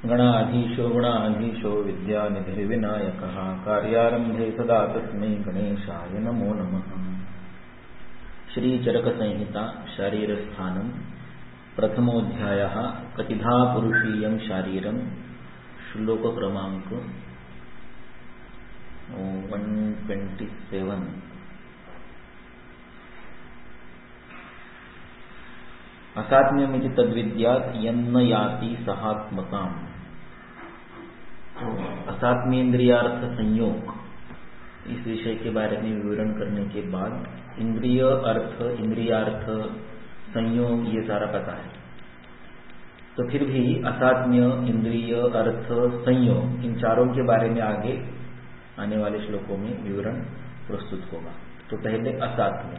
गणाधीशो गुणाधीशो विद्यानिधिर्विनायकः कार्यारंभे सदा तस्मै गणेशाय नमो नमः। श्री चरक संहिता शारीर स्थानम प्रथमोध्यायः कतिधा पुरुषीयं शारीरम श्लोक क्रमांक 127। असात्म्यमिति तद्विद्यात् यन्न याति सहात्मताम्। तो असात्मेन्द्रियार्थ संयोग इस विषय के बारे में विवरण करने के बाद इंद्रिय अर्थ इंद्रियार्थ संयोग ये सारा पता है, तो फिर भी असात्म्य इंद्रिय अर्थ संयोग इन चारों के बारे में आगे आने वाले श्लोकों में विवरण प्रस्तुत होगा। तो पहले असात्म्य।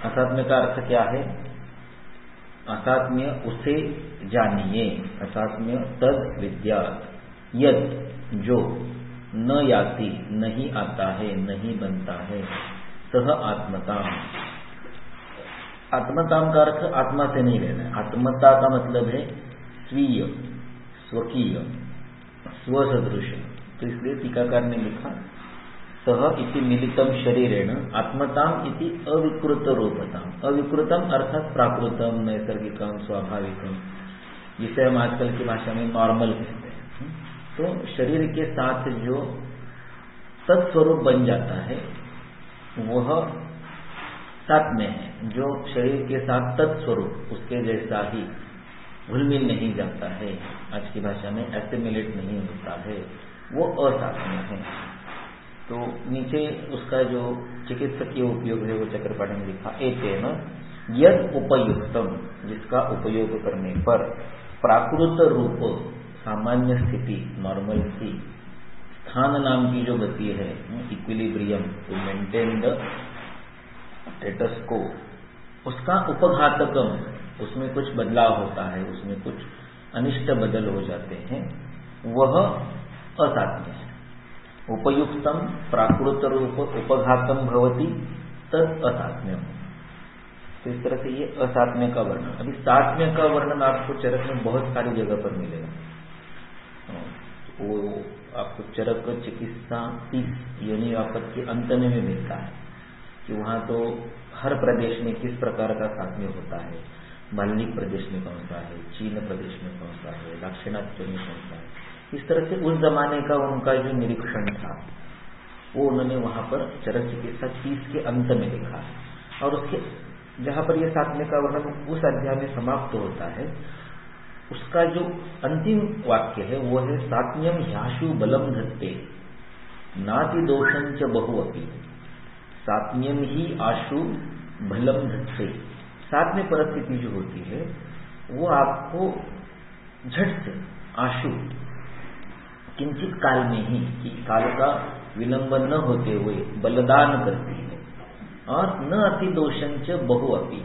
असात्म्य का अर्थ क्या है? असात्म्य उसे जानिए, असात्म्य तद विद्यात्, यद जो न याति नहीं आता है नहीं बनता है, सह आत्मताम। आत्मताम का अर्थ आत्मा से नहीं लेना है। आत्मता का मतलब है स्वीय, स्वकीय, स्वसदृश। तो इसलिए टीकाकार ने लिखा सह इति मिलितम शरीरेण आत्मताम इति अविकृत रूपताम। अविकृतम अर्थात प्राकृतम, नैसर्गिकम, स्वाभाविकम, जिसे हम आजकल की भाषा में नॉर्मल कहते हैं। तो शरीर के साथ जो तत्स्वरूप बन जाता है वह सात्म्य है। जो शरीर के साथ तत्स्वरूप उसके जैसा ही घुल मिल नहीं जाता है, आज की भाषा में एसिमिलेट नहीं होता है, वो असात्म्य है। तो नीचे उसका जो चिकित्सकीय उपयोग है वो चक्रपाणी ने लिखा एतेन यद उपयुक्तम, जिसका उपयोग करने पर प्राकृत रूप सामान्य स्थिति नॉर्मलिटी, स्थान नाम की जो गति है equilibrium, to maintain the status quo, उसका उपघातकम, उसमें कुछ बदलाव होता है, उसमें कुछ अनिष्ट बदल हो जाते हैं, वह असात्म्य है। उपयुक्तम प्राकृत रूप उपघातम भवति तद असात्म्यम। तो इस तरह से ये असात्म्य का वर्णन। अभी सात्म्य का वर्णन आपको चरक में बहुत सारी जगह पर मिलेगा। वो आपको चरक चिकित्सा 30 योनि वापत के अंत में मिलता है कि वहां तो हर प्रदेश में किस प्रकार का सात्म्य होता है। मालविक प्रदेश में कौन सा है, चीन प्रदेश में कौन सा है, दाक्षिणात्य में कौन सा है। इस तरह से उस जमाने का उनका जो निरीक्षण था वो उन्होंने वहां पर चरक चिकित्सा 30 के अंत में लिखा है। और उसके जहां पर यह सात्म्य का वर्णन उस अध्याय में समाप्त होता है, उसका जो अंतिम वाक्य है वो है सात्म्यम ह्याशु बलम धत्ते नाति दोषंच बहुअपि। सात्म्यम ही आशु बलम धत्ते। सात्म्य परिस्थिति जो होती है वो आपको झट से आशु किंचित काल में ही, कि काल का विलंब न होते हुए बलदान करती है। और न अति दोषंच बहुअपि।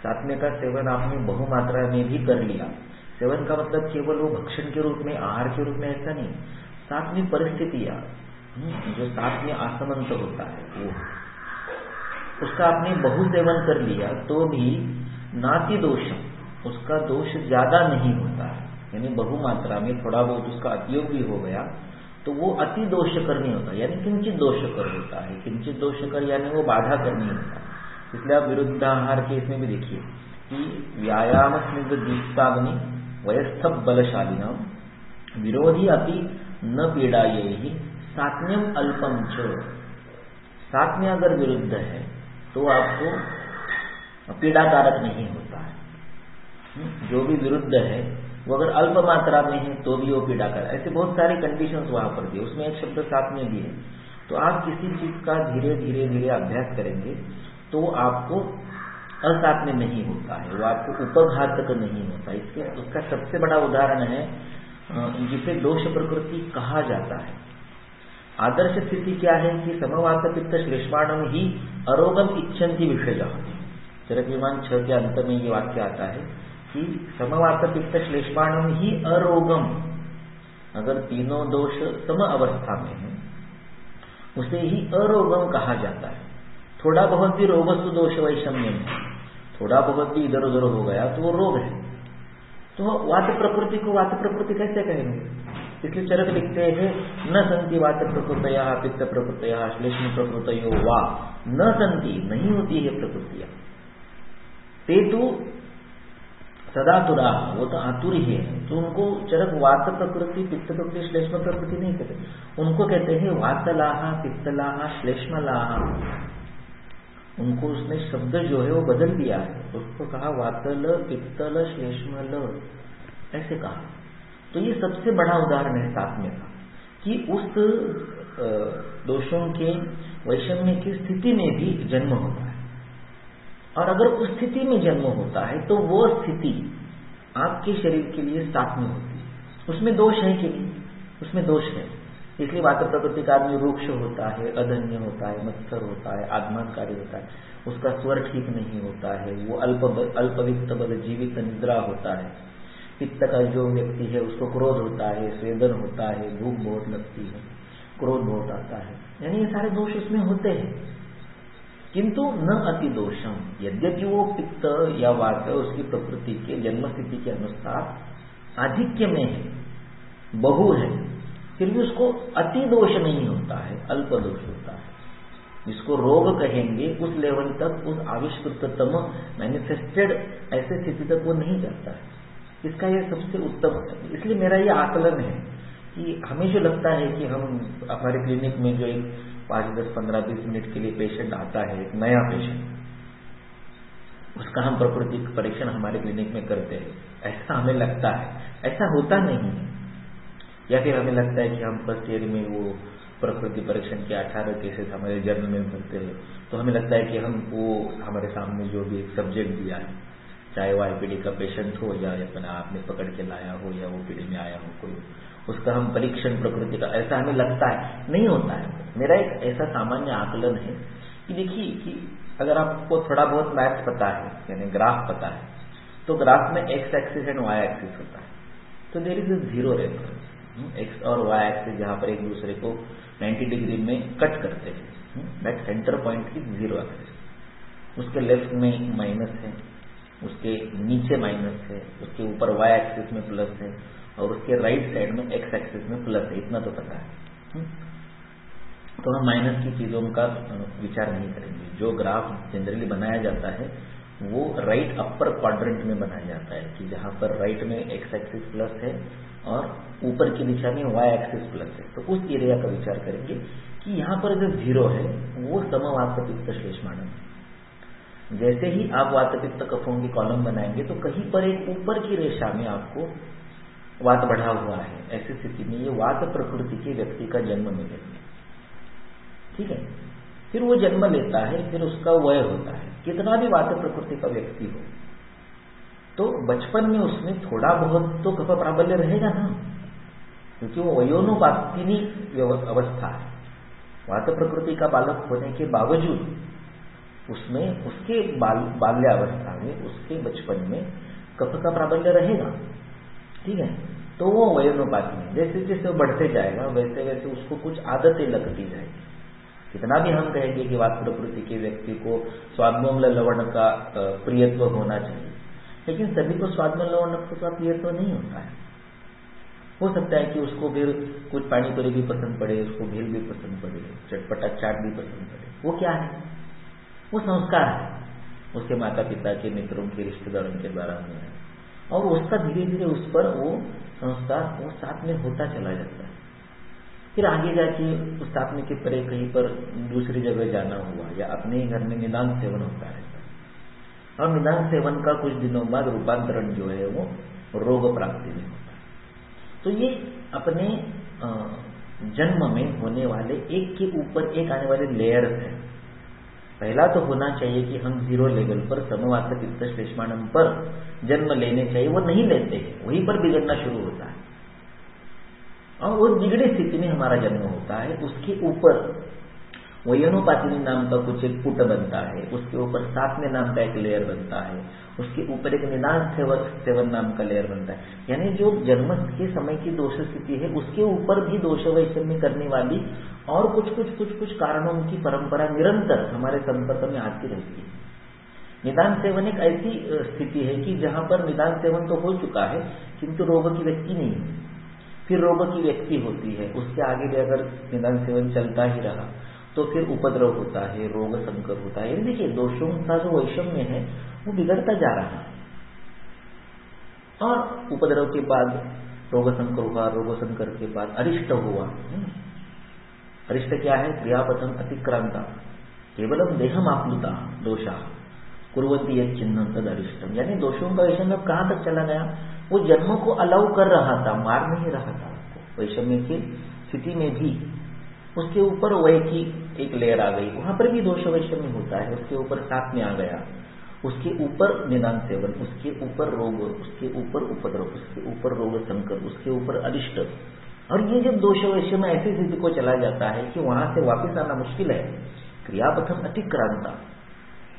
सात्म्य का सेवन आपने बहुमात्रा में भी कर लिया। सेवन का मतलब केवल वो भक्षण के रूप में, आहार के रूप में, ऐसा नहीं। सात्म्य परिस्थितियां, जो सात्म्य आसमंत होता है वो, उसका आपने बहु सेवन कर लिया तो भी नाति दोषम, उसका दोष ज्यादा नहीं होता है। यानी बहुमात्रा में थोड़ा बहुत उसका अतियोग भी हो गया तो वो अति दोषकर नहीं होता, यानी किंचित दोषकर होता है। किंचित दोषकर यानी वो बाधा कर नहीं होता। इसलिए आप विरुद्धाहार के इसमें भी देखिए कि व्यायाम स्निग्ध दीप्ताग्नि वयस्थ बलशालिना विरोधी अति न पीड़ायेहि सात्म्यम अल्पम च। सात्म्य अगर विरुद्ध है तो आपको पीड़ाकारक नहीं होता है। जो भी विरुद्ध है वो अगर अल्प मात्रा में है तो भी वो पीड़ाकारक। ऐसे बहुत सारी कंडीशंस वहां पर दी, उसमें एक शब्द सात्म्य भी है। तो आप किसी चीज का धीरे धीरे धीरे अभ्यास करेंगे तो आपको असात्म्य नहीं होता है, वो आपको उपघातक नहीं होता। इसके उसका सबसे बड़ा उदाहरण है जिसे दोष प्रकृति कहा जाता है। आदर्श स्थिति क्या है कि समवात पित्त श्लेष्माणम ही अरोगम इच्छन्ति विषय। चरक विमान 6 के अंत में ये वाक्य आता है कि समवात पित्त श्लेष्माणम ही अरोगम, अगर तीनों दोष सम अवस्था में है उसे ही अरोगम कहा जाता है। थोड़ा बहुत भी रोगस्तु दोष वैषम्य में, थोड़ा बहुत भी इधर उधर हो गया तो वो रोग है। तो वात प्रकृति को वात प्रकृति कैसे कहेंगे? इसलिए चरक लिखते हैं न संति वात प्रकृतया पित्त प्रकृतया श्लेष्म प्रकृतयो वा न संति, नहीं होती है प्रकृतियां। ते तो सदातुरा, वो तो आतुर ही है। तो उनको चरक वात प्रकृति पित्त प्रकृति श्लेष्म प्रकृति नहीं कहते, उनको कहते हैं वातलाहा पित्तलाहा श्लेष्मलाहा। उनको उसने शब्द जो है वो बदल दिया है, उसको कहा वातल पित्तल श्लेष्मल ऐसे कहा। तो ये सबसे बड़ा उदाहरण है सातवें का कि उस दोषों के वैषम्य की स्थिति में भी जन्म होता है, और अगर उस स्थिति में जन्म होता है तो वो स्थिति आपके शरीर के लिए सातवें होती है। उसमें दोष है कि नहीं? उसमें दोष है। इसलिए वात प्रकृति का आदमी रूक्ष होता है, अधन्य होता है, मत्सर होता है, आगमनकारी होता है, उसका स्वर ठीक नहीं होता है, वो अल्पवित्त बल जीवित निद्रा होता है। पित्त का जो व्यक्ति है उसको क्रोध होता है, स्वेदन होता है, भूख बहुत लगती है, क्रोध बहुत आता है, यानी ये सारे दोष उसमें होते हैं। किंतु न अति दोषम, यद्यपि वो पित्त या वात उसकी प्रकृति के जन्म स्थिति के अनुसार आधिक्य में है, बहु है, फिर भी उसको अति दोष नहीं होता है, अल्प दोष होता है। जिसको रोग कहेंगे उस लेवल तक, उस आविष्कृततम मैनिफेस्टेड ऐसे स्थिति तक वो नहीं जाता है। इसका यह सबसे उत्तम है। इसलिए मेरा ये आकलन है कि हमें जो लगता है कि हम हमारे क्लिनिक में जो एक 5, 10, 15, 20 मिनट के लिए पेशेंट आता है, एक नया पेशेंट, उसका हम प्रकृति परीक्षण हमारे क्लिनिक में करते हैं, ऐसा हमें लगता है। ऐसा होता नहीं है। या फिर हमें लगता है कि हम फर्स्ट ईयर में वो प्रकृति परीक्षण के 18 केसेस हमारे जर्नल में भरते हैं, तो हमें लगता है कि हम वो हमारे सामने जो भी एक सब्जेक्ट दिया है, चाहे वो आईपीडी का पेशेंट हो या अपना आपने पकड़ के लाया हो या ओपीडी में आया हो कोई, उसका हम परीक्षण प्रकृति का, ऐसा हमें लगता है, नहीं होता है। मेरा एक ऐसा सामान्य आकलन है कि देखिए कि अगर आपको थोड़ा बहुत मैथ्स पता है, यानी ग्राफ पता है, तो ग्राफ में X axis and Y axis होता है। तो there is a zero reference, X और वाई एक्सिस जहां पर एक दूसरे को 90 डिग्री में कट करते हैं, that centre point is zero axis. उसके लेफ्ट में माइनस है, उसके नीचे माइनस है, उसके ऊपर वाई एक्सिस में प्लस है, और उसके राइट साइड में एक्स एक्सिस में प्लस है, इतना तो पता है। तो हम माइनस की चीजों का विचार नहीं करेंगे। जो ग्राफ जनरली बनाया जाता है वो राइट अपर क्वाड्रेंट में बनाया जाता है, कि जहां पर राइट में एक्स एक्सिस प्लस है और ऊपर की दिशा में वाई एक्सिस प्लस है। तो उस एरिया का विचार करेंगे कि यहाँ पर जो जीरो है वो समवात पित्त श्लेष्माणम। जैसे ही आप वात पित्त कफों की कॉलम बनाएंगे तो कहीं पर एक ऊपर की रेखा में आपको वात बढ़ा हुआ है, ऐसी स्थिति में ये वात प्रकृति के व्यक्ति का जन्म मिलेगा। ठीक है, फिर वो जन्म लेता है, फिर उसका वय होता है। कितना भी वात प्रकृति का व्यक्ति हो तो बचपन में उसमें थोड़ा बहुत तो कफ प्राबल्य रहेगा ना, क्योंकि वो वयोनुपातिनी अवस्था है। वात प्रकृति का बालक होने के बावजूद उसमें उसके बाल्यावस्था में, उसके बचपन में कफ का प्राबल्य रहेगा। ठीक है, तो वो वयोनुपातिनी, जैसे जैसे वो बढ़ते जाएगा वैसे वैसे उसको कुछ आदतें लगती जाएगी। कितना भी हम कहेंगे कि वात प्रकृति के व्यक्ति को स्वादमोमल लवण का प्रियत्व होना चाहिए, लेकिन सभी को स्वादमोमल लवण का प्रियत्व नहीं होता है। हो सकता है कि उसको फिर कुछ पानी पूरी भी पसंद पड़े, उसको भेल भी पसंद पड़े, चटपटा चाट भी पसंद पड़े। वो क्या है? वो संस्कार है, उसके माता पिता के, मित्रों के, रिश्तेदारों के द्वारा हुआ है, और उसका धीरे धीरे उस पर वो संस्कार वो साथ में होता चला जाता है। फिर आगे जाके उस साथ में के परे कहीं पर दूसरी जगह जाना हुआ या अपने ही घर में निदान सेवन होता रहता है, और निदान सेवन का कुछ दिनों बाद रूपांतरण जो है वो रोग प्राप्ति में होता है। तो ये अपने जन्म में होने वाले एक के ऊपर एक आने वाले लेयर्स हैं। पहला तो होना चाहिए कि हम जीरो लेवल पर समवात पित्त श्लेष्माणम पर जन्म लेने चाहिए, वो नहीं लेते हैं, वहीं पर बिगड़ना शुरू होता है, और वो बिगड़ी स्थिति में हमारा जन्म होता है। उसके ऊपर वयोनुपातिनी नाम का कुछ एक पुट बनता है, उसके ऊपर सातवें नाम का एक लेयर बनता है, उसके ऊपर एक निदान सेवन नाम का लेयर बनता है। यानी जो जन्म के समय की दोष स्थिति है उसके ऊपर भी दोष वैषम्य करने वाली और कुछ कारणों की परंपरा निरंतर हमारे संपर्क में आती रहती है। निदान सेवन एक ऐसी स्थिति है कि जहां पर निदान सेवन तो हो चुका है किंतु रोग की व्यक्ति नहीं है, फिर रोग की व्यक्ति होती है, उसके आगे भी अगर निदान सेवन चलता ही रहा तो फिर उपद्रव होता है, रोग संकर होता है। देखिए दोषों का जो वैषम्य है वो बिगड़ता जा रहा है और उपद्रव के बाद रोग संकर हुआ, रोग संकर के बाद अरिष्ट हुआ। अरिष्ट क्या है? क्रियापथम अतिक्रांता केवलम देहम आप्लुता दोषा कुर्वती एक चिन्ह तद अरिष्टम, यानी दोषों का वैषम्य अब कहां तक चला गया? वो जन्मों को अलाउ कर रहा था, मार नहीं रहा था उसको। वैषम्य की स्थिति में भी उसके ऊपर वय की एक लेयर आ गई, वहां पर भी दोष वैषम्य होता है, उसके ऊपर साथ में आ गया, उसके ऊपर निदान सेवन, उसके ऊपर रोग, उसके ऊपर उपद्रव, उसके ऊपर रोग संकर, उसके ऊपर अरिष्ट। और ये जब दोष वैषम्य ऐसी स्थिति को चला जाता है कि वहां से वापिस आना मुश्किल है, क्रियापथम अतिक्रांता,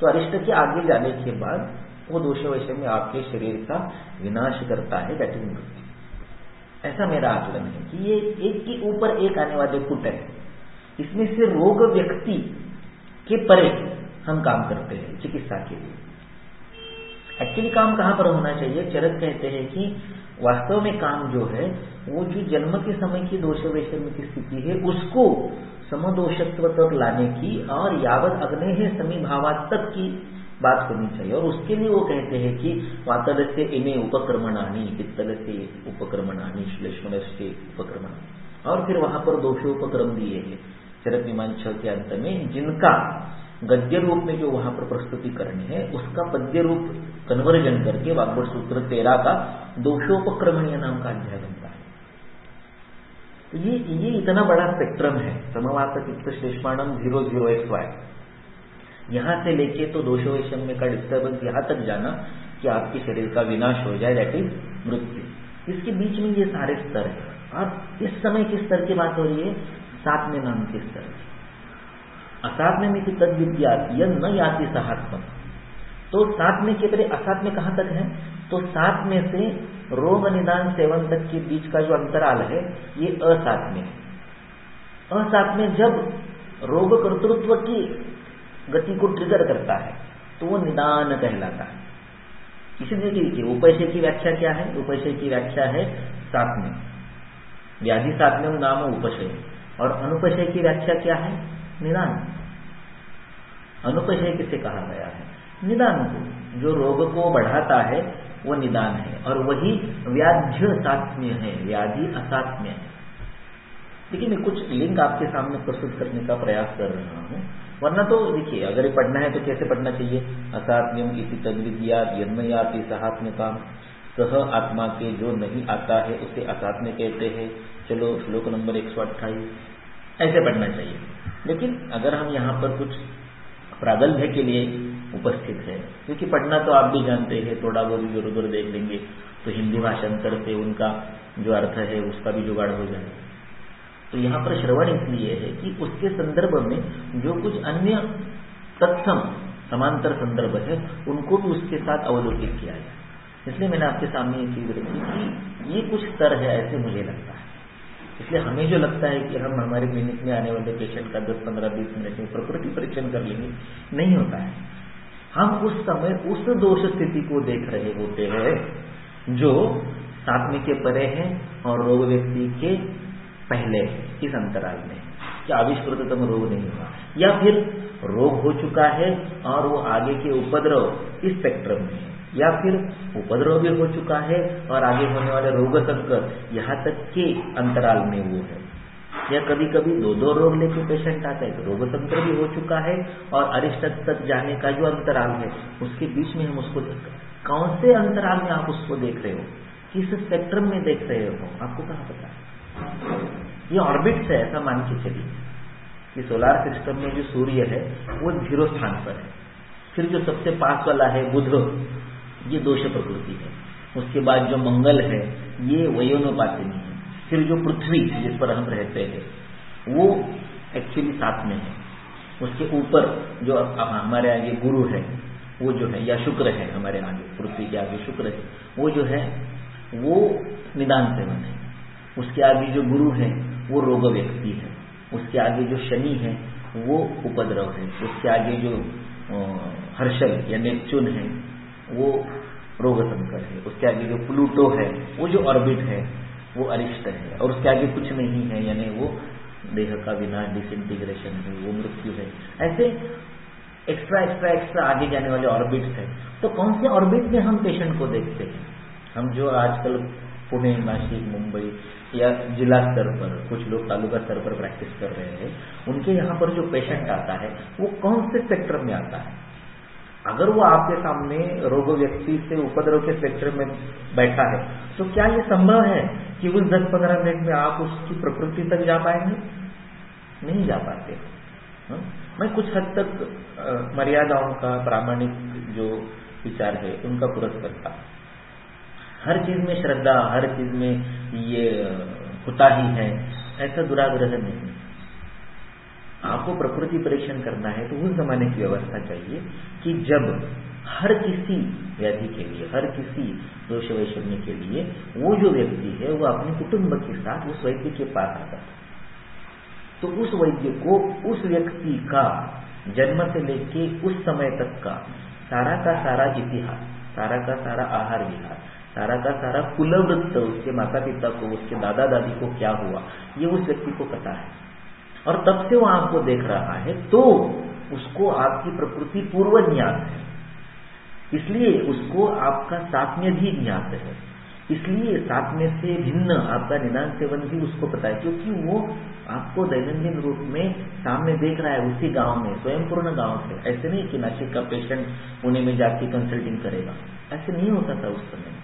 तो अरिष्ट के आगे जाने के बाद वो दोष वैषम्य आपके शरीर का विनाश करता है, दैट इज मृत्यु। ऐसा मेरा आकलन है कि ये एक के ऊपर एक आने वाले पुट है, इसमें से रोग व्यक्ति के परे हम काम करते हैं चिकित्सा के लिए। एक्चुअली काम कहां पर होना चाहिए? चरक कहते हैं कि वास्तव में काम जो है वो जो जन्म के समय की दोष वैषम्य की स्थिति है उसको समदोषत्व तक लाने की और यावत अग्ने है समीभावात तक की बात होनी चाहिए। और उसके लिए वो कहते हैं कि वातल से इमे उपक्रमणानी, पित्तल से उपक्रमणानी, श्लेष्मण से उपक्रमण, और फिर वहां पर दोषोपक्रम दिए हैं चरक मीमांसा के अंत में, जिनका गद्य रूप में जो वहां पर प्रस्तुति करनी है उसका पद्य रूप कन्वर्जन करके वाग्भट सूत्र 13 का दोषोपक्रमणीय नाम का अध्याय बनता है। तो ये इतना बड़ा स्पेक्ट्रम है, समवात चित्त श्लेष्माणम 00xy, यहां से लेके तो दोष वैषम्य का डिस्टर्बेंस यहां तक जाना कि आपके शरीर का विनाश हो जाए, दैट इज मृत्यु। इसके बीच में ये सारे स्तर है। और इस समय किस स्तर की बात हो रही है? सातवें नाम के स्तर। असात्म्य में तद विद्यात यह न याति सहात्म, तो सातवें के पहले असात्म्य कहां तक है? तो सात में से रोग निदान सेवन तक के बीच का जो अंतराल है ये असात्म्य है। असात्म्य जब रोग कर्तृत्व की गति को ट्रिगर करता है तो वो निदान कहलाता है। इसीलिए देखिए उपयशय की व्याख्या क्या है? उपयशय की व्याख्या है सात्म्य, व्याधि सात्म्य नाम उपशय, और अनुपशय की व्याख्या क्या है? निदान। अनुपशय किसे कहा गया है? निदान को, जो रोग को बढ़ाता है वो निदान है, और वही व्याध्य सात्म्य है, व्याधि असात्म्य है। देखिए मैं कुछ लिंक आपके सामने प्रस्तुत करने का प्रयास कर रहा हूं, वरना तो देखिए अगर ये पढ़ना है तो कैसे पढ़ना चाहिए? असात्म्यम इति तद्विद्या यन्मयाति सहात्म्यता, सह आत्मा के जो नहीं आता है उसे असात्म्य कहते हैं। चलो श्लोक नंबर 128, ऐसे पढ़ना चाहिए। लेकिन अगर हम यहाँ पर कुछ प्रागल्भ्य के लिए उपस्थित है, क्योंकि पढ़ना तो आप भी जानते हैं, थोड़ा बहुत इधर उधर देख लेंगे तो हिंदी भाषांतर से उनका जो अर्थ है उसका भी जुगाड़ हो जाएगा। तो यहाँ पर श्रवण इसलिए है कि उसके संदर्भ में जो कुछ अन्य तत्सम समांतर संदर्भ है उनको भी उसके साथ अवलोकित किया जाए। इसलिए मैंने आपके सामने ये चीज रखी कि ये कुछ स्तर है, ऐसे मुझे लगता है। इसलिए हमें जो लगता है कि हम हमारे क्लिनिक में आने वाले पेशेंट का 10, 15, 20 मिनट में प्रकृति परीक्षण कर लेंगे, नहीं होता है। हम उस समय उस दोष स्थिति को देख रहे होते हैं जो सात्म्य के परे है और रोग व्यक्ति के पहले इस अंतराल में, क्या आविष्कृततम रोग नहीं हुआ, या फिर रोग हो चुका है और वो आगे के उपद्रव इस स्पेक्ट्रम में है, या फिर उपद्रव भी हो चुका है और आगे होने वाले रोग संकर यहाँ तक के अंतराल में वो है, या कभी कभी दो रोग लेके पेशेंट आता है तो रोग संकर भी हो चुका है और अरिष्ट तक जाने का जो अंतराल है उसके बीच में हम उसको कौन से अंतराल में आप उसको देख रहे हो, किस स्पेक्ट्रम में देख रहे हो, आपको कहाँ पता है? ये ऑर्बिट्स है, ऐसा मान के चलिए कि सोलार सिस्टम में जो सूर्य है वो 0 स्थान पर है, फिर जो सबसे पास वाला है बुध, ये दोष प्रकृति है, उसके बाद जो मंगल है ये वयोनुपातिनी है, फिर जो पृथ्वी जिस पर हम रहते हैं वो एक्चुअली 7 में है, उसके ऊपर जो हमारे आगे गुरु है वो जो है, या शुक्र है हमारे आगे, पृथ्वी के आगे शुक्र है, वो जो है वो निदान सेवन है, उसके आगे जो गुरु है वो रोग व्यक्ति है, उसके आगे जो शनि है वो उपद्रव है, उसके आगे जो हर्षल या नेपच्यून है वो रोग संकर है, उसके आगे जो प्लूटो है वो जो ऑर्बिट है वो अरिष्ट है, और उसके आगे कुछ नहीं है यानी वो देह का विनाश, डिसइंटीग्रेशन है, वो मृत्यु है। ऐसे एक्स्ट्रा एक्स्ट्रा एक्स्ट्रा आगे जाने वाले ऑर्बिट्स हैं। तो कौन से ऑर्बिट में हम पेशेंट को देखते हैं? हम जो आजकल पुणे, नासिक, मुंबई या जिला स्तर पर, कुछ लोग तालुका स्तर पर प्रैक्टिस कर रहे हैं, उनके यहाँ पर जो पेशेंट आता है वो कौन से स्पेक्ट्रम में आता है? अगर वो आपके सामने रोग व्यक्ति से उपद्रव के स्पेक्ट्रम में बैठा है तो क्या ये संभव है कि उस 10-15 मिनट में आप उसकी प्रकृति तक जा पाएंगे? नहीं जा पाते। मैं कुछ हद तक मर्यादाओं का प्रामाणिक जो विचार है उनका पुरस्कार करता। हर चीज में श्रद्धा, हर चीज में ये होता ही है, ऐसा दुराग्रह नहीं। आपको प्रकृति परीक्षण करना है तो उस जमाने की व्यवस्था चाहिए कि जब हर किसी व्याधि के लिए, हर किसी दोष वैषम्य के लिए वो जो व्यक्ति है वो अपने कुटुंब के साथ उस वैद्य के पास आता है, तो उस वैद्य को उस व्यक्ति का जन्म से लेके उस समय तक का सारा इतिहास, सारा का सारा आहार विहार, सारा का सारा कुलवृत्त, उसके माता पिता को, उसके दादा दादी को क्या हुआ, ये उस व्यक्ति को पता है। और तब से वो आपको देख रहा है तो उसको आपकी प्रकृति पूर्व ज्ञात है, इसलिए उसको आपका सात्म्य भी ज्ञात है, इसलिए सात्म्य से भिन्न आपका निदान सेवन भी उसको पता है, क्योंकि वो आपको दैनंदिन रूप में सामने देख रहा है उसी गांव में, स्वयंपूर्ण गांव से। ऐसे नहीं कि नासिक का पेशेंट पुणे में जाके कंसल्टिंग करेगा, ऐसे नहीं होता था उस समय।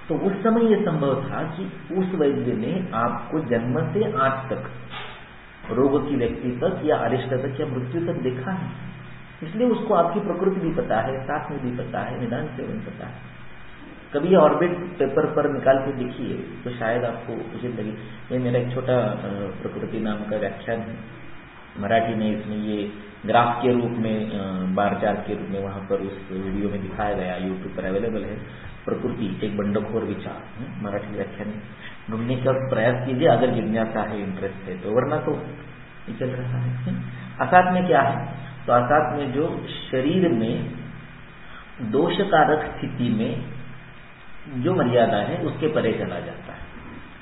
तो उस समय यह संभव था कि उस वैद्य ने आपको जन्म से आज तक रोग की व्यक्ति तक या अरिष्ट तक या मृत्यु तक देखा है, इसलिए उसको आपकी प्रकृति भी पता है, साथ में भी पता है, निदान सेवन पता है। कभी ऑर्बिट पेपर पर निकाल के देखिए तो शायद आपको उचित लगे। ये मेरा एक छोटा प्रकृति नाम का व्याख्यान है, मराठी में इसमें ये ग्राफ के रूप में, बार चार्ट के रूप में वहां पर उस वीडियो में दिखाया गया, यूट्यूब पर अवेलेबल है। प्रकृति एक बंडखोर विचार, मराठी व्याख्यान ढूंढने का प्रयास कीजिए अगर जिज्ञासा है, इंटरेस्ट है तो, वरना तो ये चल रहा है। असात में क्या है? तो असात में जो शरीर में दोषकारक स्थिति में जो मर्यादा है उसके परे चला जाता है।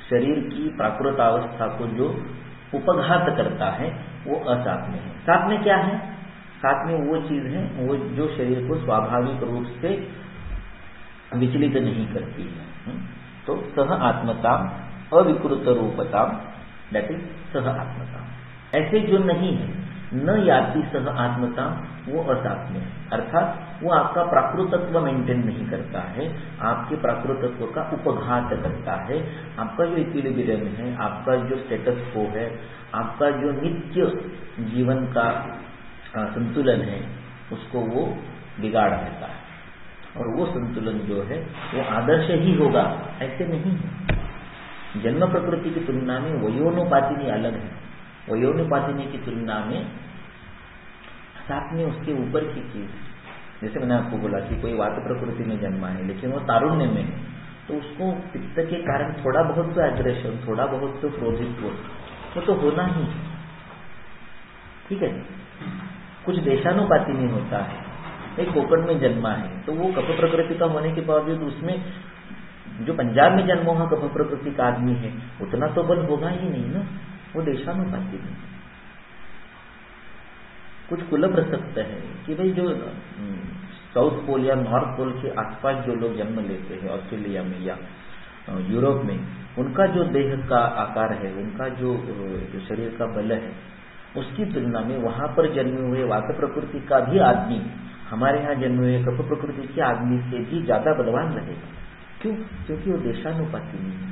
शरीर की प्राकृत अवस्था को जो उपघात करता है वो असात में है। सात में क्या है? सात में वो चीज है वो जो शरीर को स्वाभाविक रूप से विचलित नहीं करती है। तो सह आत्मता, अविकृत रूपता, दैट इज सह आत्मता। ऐसे जो नहीं है, न याति सह आत्मता, वो असात्म्य है, अर्थात वो आपका प्राकृतत्व मेंटेन नहीं करता है, आपके प्राकृतत्व का उपघात करता है। आपका जो इक्विलिब्रियम है, आपका जो स्टेटस को है, आपका जो नित्य जीवन का संतुलन है, उसको वो बिगाड़ देता है। और वो संतुलन जो है वो आदर्श ही होगा, ऐसे नहीं है। जन्म प्रकृति की तुलना में वयोनुपातिनी अलग है। वयोनुपातिनी की तुलना में साथ में उसके ऊपर की चीज, जैसे मैंने आपको बोला कि कोई वात प्रकृति में जन्मा है लेकिन वो तारुण्य में है, तो उसको पित्त के कारण थोड़ा बहुत तो एग्रेशन, थोड़ा बहुत तो क्रोधित्व वो तो होना ही, ठीक है। कुछ देशानुपातिनी होता है। एक कोकण में जन्मा है तो वो कफ प्रकृति का होने के बावजूद उसमें जो पंजाब में जन्म हुआ कफ प्रकृति का आदमी है उतना तो बल होगा ही नहीं ना, वो देशानुपातिनी। कुछ कुल प्रसक्त है कि भाई जो साउथ पोल या नॉर्थ पोल के आसपास जो लोग जन्म लेते हैं, ऑस्ट्रेलिया में या यूरोप में, उनका जो देह का आकार है, उनका जो शरीर का बल है, उसकी तुलना में वहां पर जन्मे हुए वात प्रकृति का भी आदमी हमारे यहाँ जन्मे हुए कफ प्रकृति के आदमी से भी ज्यादा बलवान रहेगा। क्यों? क्योंकि वो देशानुपातिनी है।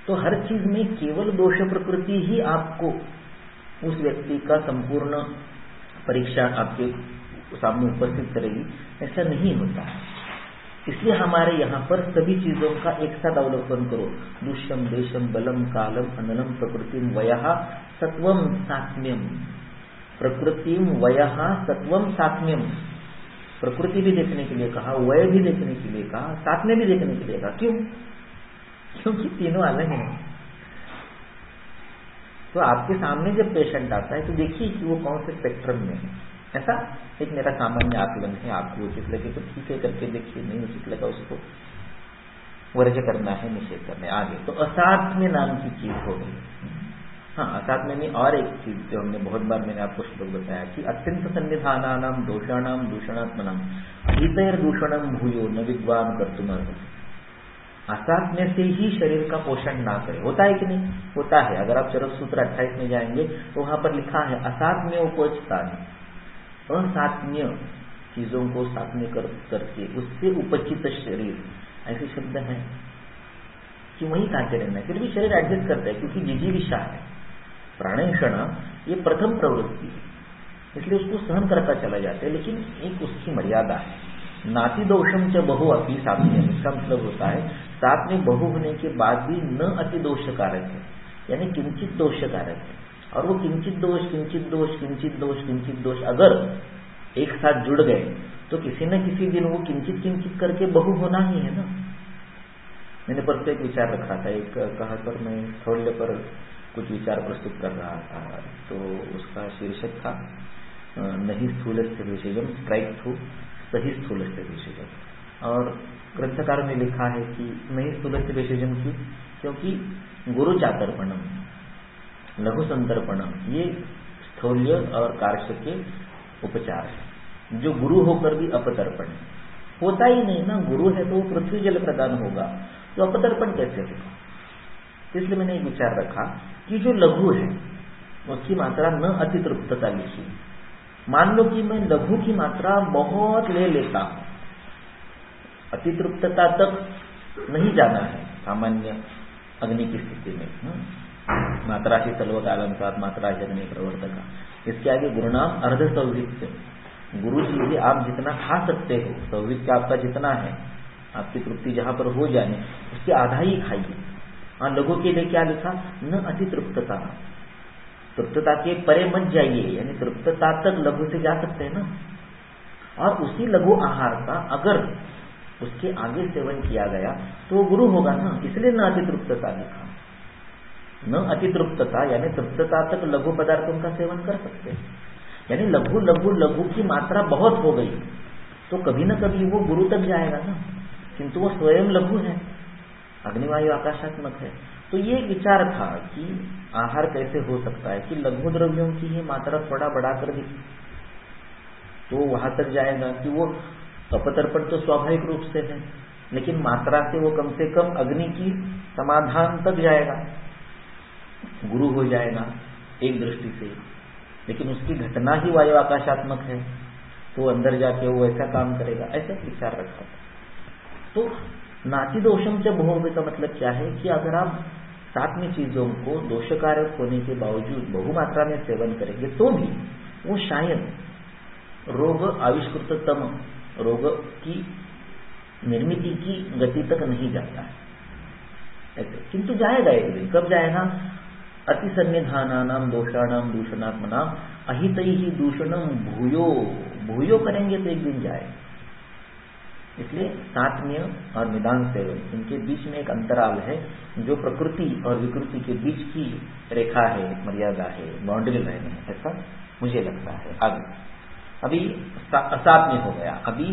तो हर चीज में केवल दोष प्रकृति ही आपको उस व्यक्ति का संपूर्ण परीक्षा आपके सामने उपस्थित करेगी, ऐसा नहीं होता है। इसलिए हमारे यहाँ पर सभी चीजों का एक साथ अवलोकन करो। दुष्यम, देशम, बलम, कालम, अनलम, प्रकृतिम, वयः, सत्वम, सात्म्यम। प्रकृतिम, वयः, सत्वम, सात्म्यम। प्रकृति भी देखने के लिए कहा, वय भी देखने के लिए कहा, सात्म्य भी देखने के लिए कहा। क्यों? क्योंकि तीनों अलग हैं। तो आपके सामने जब पेशेंट आता है तो देखिए कि वो कौन से स्पेक्ट्रम में है। ऐसा एक मेरा सामान्य आकलन है। आपको उचित लगे तो ठीक है करके देखिए, नहीं उचित लगा उसको वर्ज्य करना है, निषेध करना है। आगे तो असात्म्य नाम की चीज हो गई। हाँ, असात्म्य में और एक चीज जो हमने बहुत बार मैंने आपको श्लोक बताया कि अत्यंत सन्निधानानाम दोषाणाम दूषणात्मनाम अहितैर दूषणम भूयो न विद्वान कर्तुम अर्हति। असात्म्य से ही शरीर का पोषण ना करे। होता है कि नहीं? होता है। अगर आप चरक सूत्र 28 में जाएंगे तो वहां पर लिखा है असात्म्य उपचितानि, असात्म्य चीजों को सात्म्य करके उससे उपचित शरीर, ऐसे शब्द है कि वही खाते रहना है। फिर भी शरीर एडजस्ट करता है क्योंकि जिजीविषा है, प्राणेषण ये प्रथम प्रवृत्ति है, इसलिए उसको सहन करता चला जाता है। लेकिन एक उसकी मर्यादा है। नाति दोषम च बहु अपि सात्म्य, इसका मतलब होता है साथ में बहु होने के बाद भी न अति दोषकारक है, यानी किंचित दोषकारक है। और वो किंचित दोष किंचित दोष किंचित दोष किंचित दोष अगर एक साथ जुड़ गए तो किसी न किसी दिन वो किंचित किंचित करके बहु होना ही है ना। मैंने परसों एक विचार रखा था, एक कहा पर मैं स्थौल्य पर कुछ विचार प्रस्तुत कर रहा था, तो उसका शीर्षक था नहीं स्थूलस्य विषयम स्ट्राइक थ्रू सही स्थूलस्य विषयम। और ग्रंथकार ने लिखा है कि नहीं स्थूलस्य विषयम की, क्योंकि गुरु चातर्पणम लघु संतर्पणम ये स्थौल्य और कार्श्य के उपचार है, जो गुरु होकर भी अपतर्पण होता ही नहीं ना। गुरु है तो वो पृथ्वी जल प्रदान होगा, तो अपतर्पण कैसे होगा? इसलिए मैंने एक विचार रखा कि जो लघु है उसकी मात्रा न अति तृप्तता लिखी। मान लो कि मैं लघु की मात्रा बहुत ले लेता हूं, अति तृप्तता तक नहीं जाना है सामान्य अग्नि की स्थिति में। मात्रा ही तलव कालंसात मात्रा ही अग्नि प्रवर्तका, इसके आगे गुरुनाम अर्ध सौवित्य, गुरु जी भी आप जितना खा सकते हो, सौवित्य आपका जितना है, आपकी तृप्ति जहां पर हो जाए उसके आधा ही खाइए। हाँ, लघु के लिए क्या लिखा? न अति तृप्तता, तृप्तता के परे मत जाइए, यानी तृप्तता तक लघु से जा सकते हैं ना। और उसी लघु आहार का अगर उसके आगे सेवन किया गया तो वो गुरु होगा ना, इसलिए न अति तृप्तता लिखा। न अति तृप्तता यानी तृप्तता तक लघु पदार्थों का सेवन कर सकते हैं, यानी लघु लघु लघु की मात्रा बहुत हो गई तो कभी न कभी वो गुरु तक जाएगा ना, किंतु वो स्वयं लघु है, अग्निवायु आकाशात्मक है। तो ये विचार था कि आहार कैसे हो सकता है कि लघु द्रव्यों की ही मात्रा थोड़ा बढ़ाकर दी तो वहां तक जाएगा कि वो अपतर्पण तो स्वाभाविक रूप से है, लेकिन मात्रा से वो कम से कम अग्नि की समाधान तक जाएगा, गुरु हो जाएगा एक दृष्टि से। लेकिन उसकी घटना ही वायु आकाशात्मक है तो अंदर जाके वो ऐसा काम करेगा, ऐसा विचार रखा था। तो नाति दोषम च बहु का मतलब क्या है कि अगर आप साथ में चीजों को दोषकारक होने के बावजूद बहुमात्रा में सेवन करेंगे तो भी वो शायद रोग आविष्कृततम रोग की निर्मित की गति तक नहीं जाता है ऐसे, किंतु जाएगा एक दिन। कब जाएगा? अति सन्निधानानाम दोषाणाम दूषणात्मना अहित ही दूषणम भूयो, भूयो करेंगे तो एक दिन जाए। इसलिए सात्म्य और निदान सेवन, इनके बीच में एक अंतराल है जो प्रकृति और विकृति के बीच की रेखा है, मर्यादा है, बाउंड्री लाइन है, ऐसा मुझे लगता है। आगे अभी असात्म्य हो गया, अभी